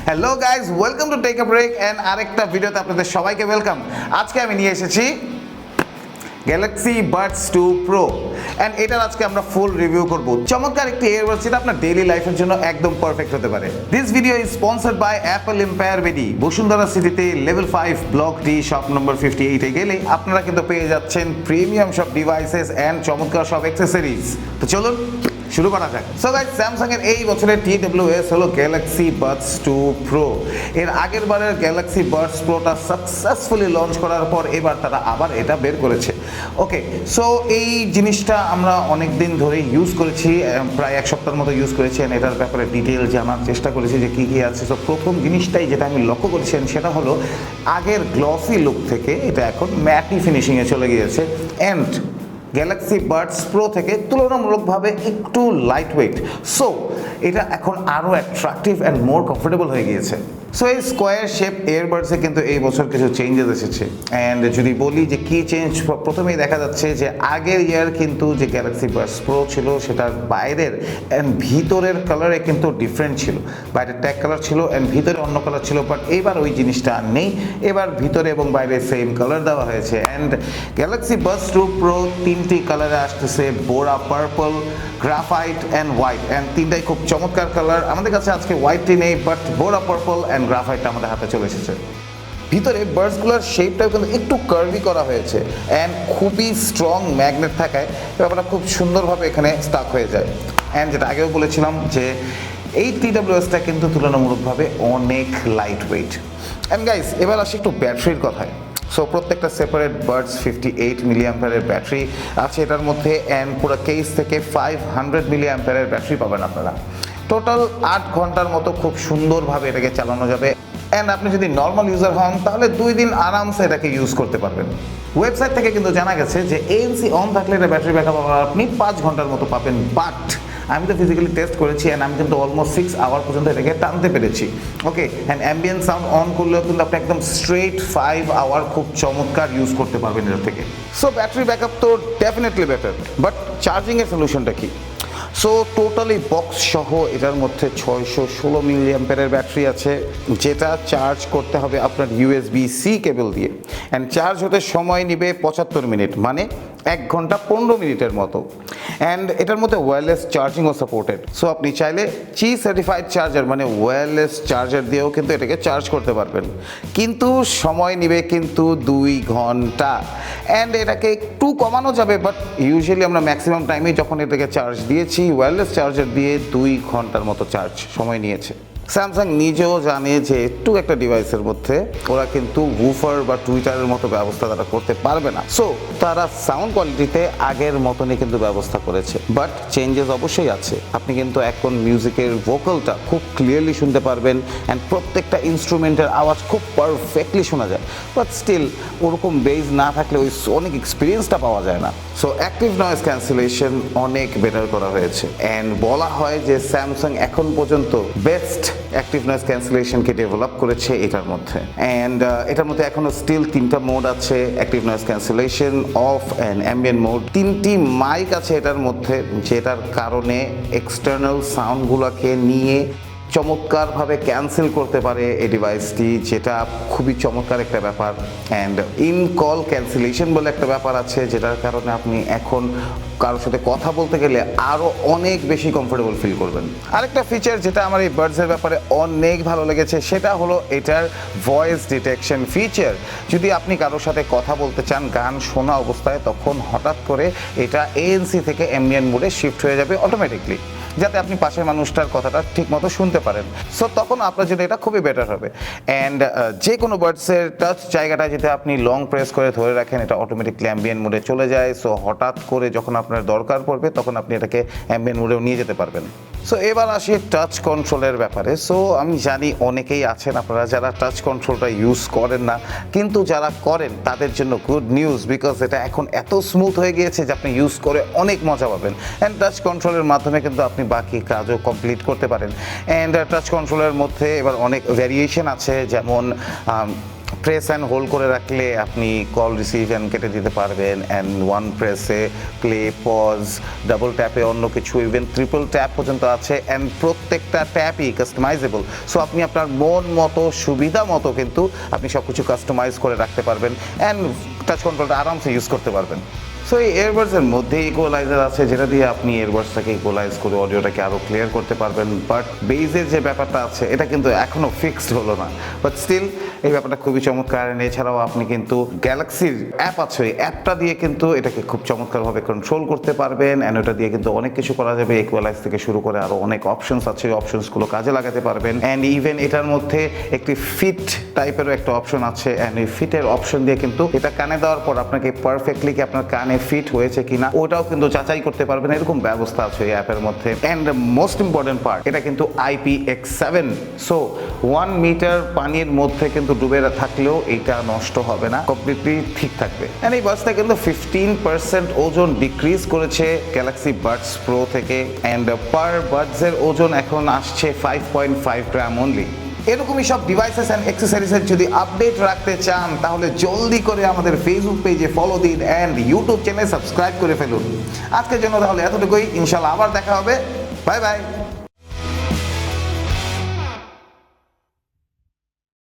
Hello guys, welcome to take a break and আরেকটা ভিডিওতে আপনাদের সবাইকে ওয়েলকাম। আজকে আমি নিয়ে এসেছি গ্যালাক্সি বাডস 2 প্রো অ্যান্ড এটার আজকে আমরা ফুল রিভিউ করব। চমৎকার একটি ইয়ারবাডস, যেটা আপনার ডেইলি লাইফের জন্য একদম পারফেক্ট হতে পারে। This video is sponsored by Apple Empire BD. Bashundhara সিটিতে level 5 block D shop number 58-এ গেলে আপনারা কিন্তু পেয়ে যাচ্ছেন প্রিমিয়াম সব ডিভাইসেস অ্যান্ড চমৎকার সব অ্যাক্সেসরিজ। তো চলুন শুরু করা যাক। সো গাইস, স্যামসাং এর এই বছরের TWS হলো গ্যালাক্সি বাডস 2 প্রো। এর আগের বারের গ্যালাক্সি বাডস প্রোটা সাকসেসফুলি লঞ্চ করার পর এবার তারা আবার এটা বের করেছে। ওকে, সো এই জিনিসটা আমরা অনেক দিন ধরে ইউজ করেছি, প্রায় এক সপ্তাহের মতো ইউজ করেছি। এটার ব্যাপারে ডিটেল জানার চেষ্টা করেছি যে কী কী আছে। সো প্রথম জিনিসটাই যেটা আমি লক্ষ্য করেছেন সেটা হলো আগের গ্লসি লুক থেকে এটা এখন ম্যাটি ফিনিশিংয়ে চলে গিয়েছে অ্যান্ড গ্যালাক্সি বাডস প্রো থেকে তুলনামূলকভাবে একটু লাইট ওয়েট। সো এটা এখন আরও অ্যাট্রাকটিভ অ্যান্ড মোর কমফোর্টেবল হয়ে গিয়েছে। সো এই স্কোয়ার শেপ এয়ারবাডসে কিন্তু এই বছর কিছু চেঞ্জেস এসেছে। অ্যান্ড যদি বলি যে কী চেঞ্জ, প্রথমেই দেখা যাচ্ছে যে আগের ইয়ার কিন্তু যে গ্যালাক্সি বাডস প্রো ছিল সেটার বাইরের অ্যান্ড ভিতরের কালারে কিন্তু ডিফারেন্ট ছিল। বাইরের ট্যাগ কালার ছিল অ্যান্ড ভিতরে অন্য কালার ছিল, বাট এবার ওই জিনিসটা আর নেই। এবার ভিতরে এবং বাইরে সেম কালার দেওয়া হয়েছে। অ্যান্ড গ্যালাক্সি বাডস 2 প্রো তিনটি কালারে আসতেছে, Bora purple, graphite and white. And তিনটাই খুব চমৎকার কালার। আমাদের কাছে আজকে হোয়াইটটি নেই, বাট বোরা পার্পল অ্যান্ড গ্রাফাইটটা আমাদের হাতে চলে এসেছে। ভিতরে বাডসগুলোর শেপটাও কিন্তু একটু কার্ভি করা হয়েছে অ্যান্ড খুবই স্ট্রং ম্যাগনেট থাকায় ব্যাপারটা খুব সুন্দরভাবে এখানে স্টাক হয়ে যায়। অ্যান্ড যেটা আগেও বলেছিলাম যে এই TWSটা কিন্তু তুলনামূলকভাবে অনেক লাইট ওয়েট। অ্যান্ড গাইস, এবার আসি একটু ব্যাটারির কথায়। সো প্রত্যেকটা সেপারেট বাডস 58 মিলি অ্যাম্পিয়ারের ব্যাটারি আছে এটার মধ্যে, অ্যান্ড পুরো কেস থেকে 500 মিলি অ্যাম্পিয়ারের ব্যাটারি পাবেন আপনারা। টোটাল 8 ঘন্টার মতো খুব সুন্দরভাবে এটাকে চালানো যাবে। অ্যান্ড আপনি যদি নর্মাল ইউজার হন তাহলে 2 দিন আরামসে এটাকে ইউজ করতে পারবেন। ওয়েবসাইট থেকে কিন্তু জানা গেছে যে ANC অন থাকলে এটা ব্যাটারি ব্যাকআপ আপনি 5 ঘন্টার মতো পাবেন। বাট আমি তো ফিজিক্যালি টেস্ট করেছি অ্যান্ড আমি কিন্তু অলমোস্ট 6 আওয়ার পর্যন্ত এটাকে টানতে পেরেছি। ওকে, অ্যান্ড অ্যাম্বিয়েন্ট সাউন্ড অন করলেও কিন্তু আপনি একদম স্ট্রেট 5 আওয়ার খুব চমৎকার ইউজ করতে পারবেন এটা থেকে। সো ব্যাটারি ব্যাকআপ তো ডেফিনেটলি বেটার, বাট চার্জিংয়ের সলিউশনটা কি? সো টোটালি বক্স সহ এটার মধ্যে 616 মিলি অ্যাম্পিয়ারের ব্যাটারি আছে, যেটা চার্জ করতে হবে আপনার USB-C কেবল দিয়ে। অ্যান্ড চার্জ হতে সময় নেবে 75 মিনিট, মানে 1 ঘন্টা 15 মিনিটের মতো। অ্যান্ড এটার মধ্যে ওয়্যারলেস চার্জিংও সাপোর্টেড। সো আপনি চাইলে চি সার্টিফাইড চার্জার মানে ওয়্যারলেস চার্জার দিয়েও কিন্তু এটাকে চার্জ করতে পারবেন, কিন্তু সময় নেবে কিন্তু 2 ঘন্টা। অ্যান্ড এটাকে একটু কমানো যাবে, বাট ইউজুয়ালি আমরা ম্যাক্সিমাম টাইমেই যখন এটাকে চার্জ দিয়েছি ওয়্যারলেস চার্জার দিয়ে 2 ঘন্টার মতো চার্জ সময় নিয়েছে। স্যামসাং নিজেও জানে যে একটু একটা ডিভাইসের মধ্যে ওরা কিন্তু উফার বা টুইটারের মতো ব্যবস্থা তারা করতে পারবে না। সো তারা সাউন্ড কোয়ালিটিতে আগের মতনই কিন্তু ব্যবস্থা করেছে, বাট চেঞ্জেস অবশ্যই আছে। আপনি কিন্তু এখন মিউজিকের ভোকালটা খুব ক্লিয়ারলি শুনতে পারবেন অ্যান্ড প্রত্যেকটা ইনস্ট্রুমেন্টের আওয়াজ খুব পারফেক্টলি শোনা যায়। বাট স্টিল ওরকম বেজ না থাকলে ওই অনেক এক্সপিরিয়েন্সটা পাওয়া যায় না। সো অ্যাক্টিভ নয়েজ ক্যান্সেলেশন অনেক বেটার করা হয়েছে অ্যান্ড বলা হয় যে স্যামসাং এখন পর্যন্ত বেস্ট অ্যাক্টিভ নয়েজ ক্যান্সেলেশনকে ডেভেলপ করেছে এটার মধ্যে। অ্যান্ড এটার মধ্যে এখনও স্টিল 3টা মোড আছে, active noise cancellation, of and ambient mode. 3টি মাইক আছে এটার মধ্যে, যেটার কারণে এক্সটার্নাল সাউন্ডগুলোকে নিয়ে চমৎকারভাবে ক্যান্সেল করতে পারে এই ডিভাইসটি, যেটা খুবই চমৎকার একটা ব্যাপার। অ্যান্ড ইন কল ক্যান্সেলেশন বলে একটা ব্যাপার আছে, যেটার কারণে আপনি এখন কারোর সাথে কথা বলতে গেলে আরও অনেক বেশি কমফোর্টেবল ফিল করবেন। আরেকটা ফিচার যেটা আমার এই বাডসের ব্যাপারে অনেক ভালো লেগেছে সেটা হলো এটার ভয়েস ডিটেকশন ফিচার। যদি আপনি কারোর সাথে কথা বলতে চান গান শোনা অবস্থায়, তখন হঠাৎ করে এটা ANC থেকে অ্যাম্বিয়েন্ট মোডে শিফট হয়ে যাবে অটোমেটিকলি, যাতে আপনি পাশের মানুষটার কথাটা ঠিক মতো শুনতে পারেন। সো তখন আপনার জন্য এটা খুবই বেটার হবে। অ্যান্ড যে কোনো বাডসের টাচ জায়গাটা যেটা আপনি লং প্রেস করে ধরে রাখেন, এটা অটোমেটিকলি অ্যাম্বিয়েন্ট মোডে চলে যায়। সো হঠাৎ করে যখন আপনার দরকার পড়বে তখন আপনি এটাকে অ্যাম্বিয়েন্ট মোডেও নিয়ে যেতে পারবেন। সো এবার আসি টাচ কন্ট্রোলের ব্যাপারে। সো আমি জানি অনেকেই আছেন আপনারা যারা টাচ কন্ট্রোলটা ইউজ করেন না, কিন্তু যারা করেন তাদের জন্য গুড নিউজ, বিকজ এটা এখন এত স্মুথ হয়ে গিয়েছে যে আপনি ইউজ করে অনেক মজা পাবেন। অ্যান্ড টাচ কন্ট্রোলের মাধ্যমে কিন্তু আপনি বাকি কাজও কমপ্লিট করতে পারেন। অ্যান্ড টাচ কন্ট্রোলের মধ্যে এবার অনেক ভ্যারিয়েশন আছে, যেমন প্রেস অ্যান্ড হোল্ড করে রাখলে আপনি কল রিসিভ অ্যান্ড কেটে দিতে পারবেন, অ্যান্ড ওয়ান প্রেসে প্লে, পজ, ডাবল ট্যাপে অন্য কিছু, ইভেন ট্রিপল ট্যাপ পর্যন্ত আছে। অ্যান্ড প্রত্যেকটা ট্যাপই কাস্টমাইজেবল, সো আপনি আপনার মন মতো সুবিধা মতো কিন্তু আপনি সব কিছু কাস্টমাইজ করে রাখতে পারবেন, অ্যান্ড টাচ কন্ট্রোলটা আরামসে ইউজ করতে পারবেন। সো এই এয়ারবাডসের মধ্যে ইকুয়ালাইজার আছে, যেটা দিয়ে আপনি এয়ারবাডসটাকে ইকুয়ালাইজ করে অডিওটাকে আরও ক্লিয়ার করতে পারবেন। বাট বেজের যে ব্যাপারটা আছে এটা কিন্তু এখনও ফিক্সড হলো না, বাট স্টিল এই ব্যাপারটা খুবই চমৎকার। এছাড়াও আপনি কিন্তু গ্যালাক্সির অ্যাপ আছে, ওই অ্যাপটা দিয়ে কিন্তু এটাকে খুব চমৎকারভাবে কন্ট্রোল করতে পারবেন, অ্যান্ড ওটা দিয়ে কিন্তু অনেক কিছু করা যাবে। ইকুয়ালাইজ থেকে শুরু করে আরও অনেক অপশনস আছে, ওই অপশনসগুলো কাজে লাগাতে পারবেন। অ্যান্ড ইভেন এটার মধ্যে একটি ফিট টাইপেরও একটা অপশন আছে, অ্যান্ড এই ফিটের অপশন দিয়ে কিন্তু এটা কানে দেওয়ার পর আপনাকে পারফেক্টলি কি আপনার কানে ফিট হয়েছে কিনা ওটাও কিন্তু যাচাই করতে পারবেন, এরকম ব্যবস্থা আছে এই অ্যাপের মধ্যে। অ্যান্ড মোস্ট ইম্পর্টেন্ট পার্ট, এটা কিন্তু IPX7, সো 1 মিটার পানির মধ্যে কিন্তু ডুবে থাকলেও এটা নষ্ট হবে না, কমপ্লিটলি ঠিক থাকবে। অ্যান্ড এই বাসটা কিন্তু 15% ওজন ডিক্রিজ করেছে গ্যালাক্সি বাডস প্রো থেকে, অ্যান্ড পার বাডসের ওজন এখন আসছে 5.5 গ্রাম অনলি। এরকমই সব ডিভাইসেস অ্যান্ড অ্যাক্সেসরিজের যদি আপডেট রাখতে চান তাহলে জলদি করে আমাদের ফেসবুক পেজে ফলো দিন অ্যান্ড ইউটিউব চ্যানেল সাবস্ক্রাইব করে ফেলুন। আজকের জন্য তাহলে এতটুকুই, ইনশাল্লাহ আবার দেখা হবে, বাই বাই।